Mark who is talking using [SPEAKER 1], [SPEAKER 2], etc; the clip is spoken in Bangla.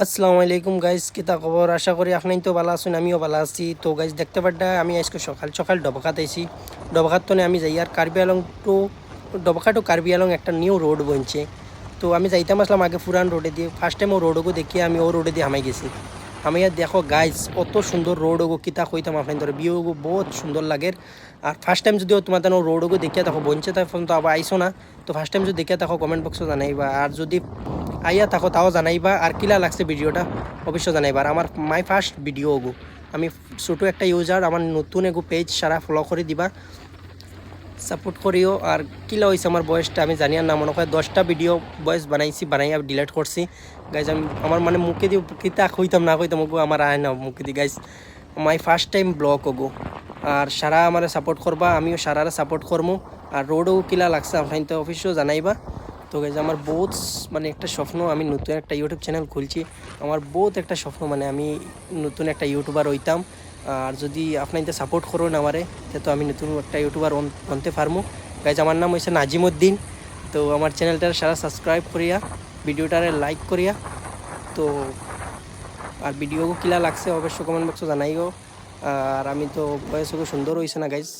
[SPEAKER 1] আসসালামু আলাইকুম গাইস, কিতা খবর? আশা করি আপনি তো ভালো আছেন, আমিও ভালো আছি। তো গাইস দেখতে পাড্ডা আমি আজকে সকাল সকাল ডবকাত আইছি। ডবকাত তো আমি যাই আর কার্বি আলং টু ডবকা টু কার্বি আলং একটা নিউ রোড বনছে। তো আমি যাইতাম আসলাম আগে পুরান রোডে দিয়ে, ফার্স্ট টাইম ও রোডগো দেখি আমি ও রোডে দিয়ে হামাই গেছি। আমি আর দেখো গাইস অত সুন্দর রোড ওগো, কিতা কইতাম আপনার ধরে ভিউ ওগো বহুত সুন্দর লাগে। আর ফার্স্ট টাইম যদিও তোমার রোড ওগো দেখিয়া দেখো বনছে তখন তো আবার আইসো না। তো ফার্স্ট টাইম যদি দেখিয়া দেখো কমেন্ট বক্সে জানাইবা, আর যদি আইয়া থাকো তাও জানাইবা, আর কিলা লাগছে ভিডিওটা অবশ্যই জানাইবা। আর আমার মাই ফার্স্ট ভিডিও ওগো, আমি ছোটো একটা ইউজার, আমার নতুন এগো পেজ সারা ফলো করে দিবা, সাপোর্ট করিও। আর কিলা হয়েছে আমার বয়সটা আমি জানি আর না, মনে হয় 10টা ভিডিও বয়স বানাইছি, বানাইয়া ডিলিট করছি গাইজ। আমি আমার মানে মুখে দিয়ে কিতা কইতাম না কইতাম ওগো, আমার আয় না মুখে দিয়ে guys. My first time blog ওগো, আর সারা আমার সাপোর্ট করবা, আমিও সারারে সাপোর্ট করবো। আর রোডও কিলা লাগছে আপনার তো অফিসও জানাইবা। তো গাইজ আমার বহুত মানে একটা স্বপ্ন, আমি নতুন একটা ইউটিউব চ্যানেল খুলছি। আমার বহুত একটা স্বপ্ন, মানে আমি নতুন একটা ইউটিউবার হইতাম। আর যদি আপনাদের সাপোর্ট করুন আমারে, তো আমি নতুন একটা ইউটিউবার বনতে পারবো গাইজ। আমার নাম হয়েছে নাজিমুদ্দিন। তো আমার চ্যানেলটার সারা সাবস্ক্রাইব করিয়া, ভিডিওটারে লাইক করিয়া। তো আর ভিডিও কিলা লাগছে অবশ্যই কমেন্ট বক্সে জানাইও। আর আমি তো ভয়েস সুন্দর হয়েছে না গাইজ।